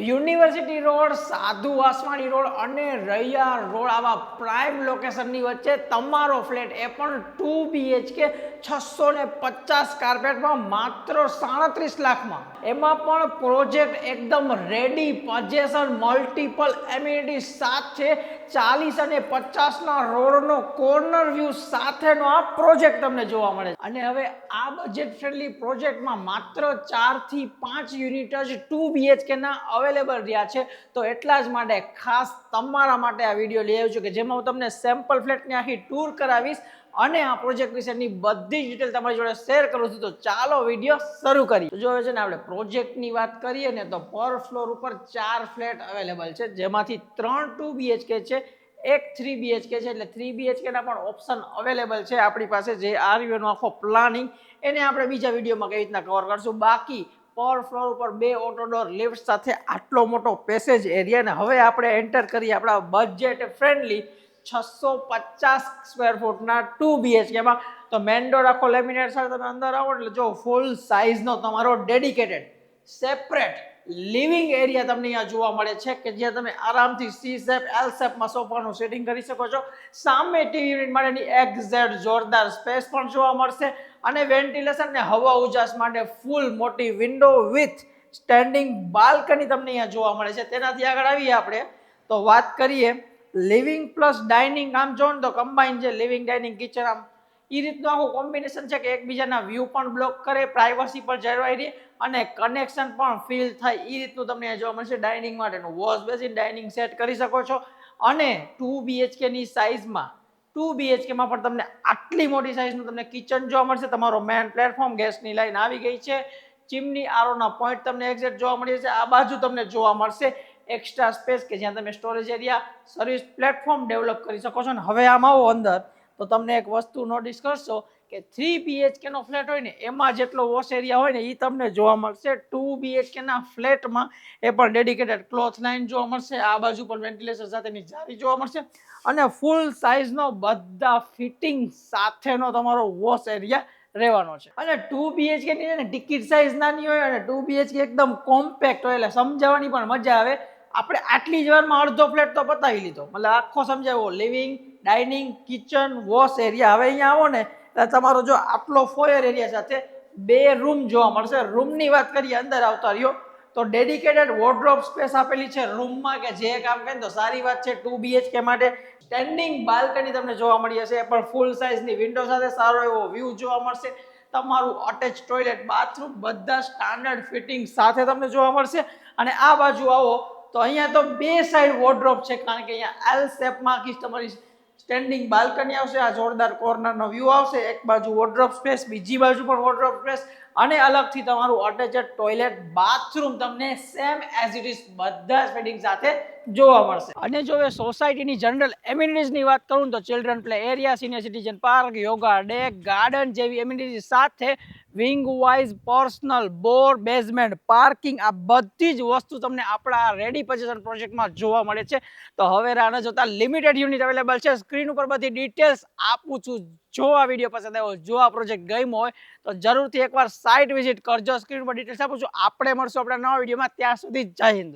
University road, સાધુ Vaswani road અને Raiya road આવા પ્રાઇમ લોકેશનની વચ્ચે તમારો ફ્લેટ એ પણ 2 BHK 650 કાર્પેટમાં માત્ર 37 લાખમાં. એમાં પણ પ્રોજેક્ટ એકદમ રેડી, પોઝેશન, મલ્ટિપલ એમ્યુનિટી સાથે 40 અને 50 ના રોડનો કોર્નર વ્યૂ સાથેનો આ પ્રોજેક્ટ તમને જોવા મળે છે. અને હવે આ બજેટ ફ્રેન્ડલી પ્રોજેક્ટમાં માત્ર 4 થી 5 યુનિટ જ 2 BHK ના અવેલેબલ રહ્યા છે. તો એટલા જ માટે ખાસ તમારા માટે આ વિડીયો લઈ આવ્યો છું કે જેમાં હું તમને સેમ્પલ ફ્લેટની આખી ટૂર કરાવીશ અને આ પ્રોજેક્ટ વિશેની બધી જ ડિટેલ તમારી જોડે શેર કરું છું. તો ચાલો વિડીયો શરૂ કરીએ. જો છે ને આપણે પ્રોજેક્ટની વાત કરીએ ને તો પર ફ્લોર ઉપર 4 ફ્લેટ અવેલેબલ છે, જેમાંથી 3 2 BHK છે, એક 3 BHK છે. એટલે 3 BHK ના પણ ઓપ્શન અવેલેબલ છે આપણી પાસે. જે આ રિવ્યુનો આખો પ્લાનિંગ એને આપણે બીજા વિડીયોમાં કઈ રીતના કવર કરશું. બાકી પર ફ્લોર ઉપર 2 ઓટો ડોર લિફ્ટ સાથે આટલો મોટો પેસેજ એરિયા. ને હવે આપણે એન્ટર કરીએ આપણા બજેટ ફ્રેન્ડલી 650 સ્ક્વેર ફૂટના 2 BHK માં. તો મેન ડોર આખો લેમિનેટ સાથે તમે અંદર આવો એટલે જો ફૂલ સાઇઝનો તમારો ડેડિકેટેડ સેપરેટ લિવિંગ એરિયા તમને અહીંયા જોવા મળે છે કે જ્યાં તમે આરામથી સી શેપ, એલ શેપમાં સોફાનું સેટિંગ કરી શકો છો. સામે ટીવી યુનિટ માટેની એક્ઝેક્ટ જોરદાર સ્પેસ પણ જોવા મળશે અને વેન્ટિલેશન ને હવા ઉજાસ માટે ફૂલ મોટી વિન્ડો વિથ સ્ટેન્ડિંગ બાલ્કની તમને અહીંયા જોવા મળે છે. તેનાથી આગળ આવીએ આપણે તો વાત કરીએ લિવિંગ પ્લસ ડાઇનિંગ. આમ જો ને તો કમ્બાઈન છે લિવિંગ, ડાઇનિંગ, કિચન. આમ એ રીતનું આખું કોમ્બિનેશન છે કે એકબીજાના વ્યૂ પણ બ્લોક કરે, પ્રાઇવસી પણ જળવાઈ રહે અને કનેક્શન પણ ફીલ થાય એ રીતનું તમને જોવા મળશે. ડાઇનિંગ માટેનું વોશ બેસિન, ડાઇનિંગ સેટ કરી શકો છો. અને 2 BHK ની સાઇઝમાં 2 BHK માં પણ તમને આટલી મોટી સાઇઝનું તમને કિચન જોવા મળશે. તમારો મેન પ્લેટફોર્મ, ગેસની લાઈન આવી ગઈ છે, ચીમની, આરોના પોઈન્ટ તમને એક્ઝેક્ટ જોવા મળી છે. આ બાજુ તમને જોવા મળશે એક્સ્ટ્રા સ્પેસ કે જ્યાં તમે storage area, service platform develop કરી શકો છો. અને હવે આમ આવો અંદર તો તમને એક વસ્તુ નોટિસ કરશો કે 3 BHK નો ફ્લેટ હોય ને એમાં જેટલો વોશ એરિયા હોય ને એ તમને જોવા મળશે 2 BHK ના ફ્લેટમાં. એ પણ ડેડિકેટેડ ક્લોથ લાઇન જોવા મળશે. આ બાજુ પણ વેન્ટિલેશન સાથેની જાળી જોવા મળશે અને ફૂલ સાઇઝનો બધા ફિટિંગ સાથેનો તમારો વોશ એરિયા રહેવાનો છે. અને 2 BHK ની છે ને ટિકિટ સાઇઝ નાની હોય અને 2 BHK એકદમ કોમ્પેક્ટ હોય એટલે સમજાવવાની પણ મજા આવે. આપણે આટલી જ વારમાં અડધો ફ્લેટ તો પતાવી લીધો, મતલબ આખો સમજાવ્યો. Living, dining, kitchen, wash area. હવે અહીંયા આવો ને એટલે તમારો જો આટલો ફોયર એરિયા સાથે 2 રૂમ જોવા મળશે. રૂમની વાત કરીએ અંદર આવતા રહ્યો તો ડેડિકેટેડ વોર્ડરોબ સ્પેસ આપેલી છે રૂમમાં કે જે કામ કરે તો સારી વાત છે. 2 BHK માટે સ્ટેન્ડિંગ બાલ્કની તમને જોવા મળી હશે, પણ ફૂલ સાઇઝની વિન્ડો સાથે સારો એવો વ્યૂ જોવા મળશે. તમારું અટેચ ટોયલેટ, બાથરૂમ બધા સ્ટાન્ડર્ડ ફિટિંગ સાથે તમને જોવા મળશે. અને આ બાજુ આવો તો અહીંયા તો 2 સાઈડ વોર્ડરોબ છે કારણ કે અહીંયા એલ શેપમાં આખી તમારી સ્ટેન્ડિંગ બાલ્કની આવશે. આ જોરદાર કોર્નરનો વ્યૂ આવશે. એક બાજુ વોર્ડરોબ સ્પેસ, બીજી બાજુ પણ વોર્ડરોબ સ્પેસ અને અલગથી તમારું અટેચડ ટોયલેટ, બાથરૂમ તમને સેમ એઝ ઇટ ઇઝ બધા જ ફિટિંગ સાથે જોવા મળશે. અને જો એ સોસાયટીની જનરલ એમ્યુનિટીઝની વાત કરું તો children play area, senior citizen park, yoga deck, garden જેવી એમ્યુનિટી સાથે wing wise personal bore, basement, parking આ બધી જ વસ્તુ તમને આપણા રેડી પોઝેશન પ્રોજેક્ટમાં જોવા મળે છે. તો હવે રાહ ન જોતા લિમિટેડ યુનિટ અવેલેબલ છે. સ્ક્રીન ઉપર બધી ડિટેલ્સ આપું છું. જો આ વિડીયો પસંદ આવ્યો, જો આ પ્રોજેક્ટ ગમ્યો હોય તો જરૂરથી એકવાર સાઇટ વિઝિટ કરજો. સ્ક્રીન પર ડિટેલ્સ આપું છું. આપણે મળશું આપણા નવા વિડીયોમાં. ત્યાં સુધી જય હિન્દ.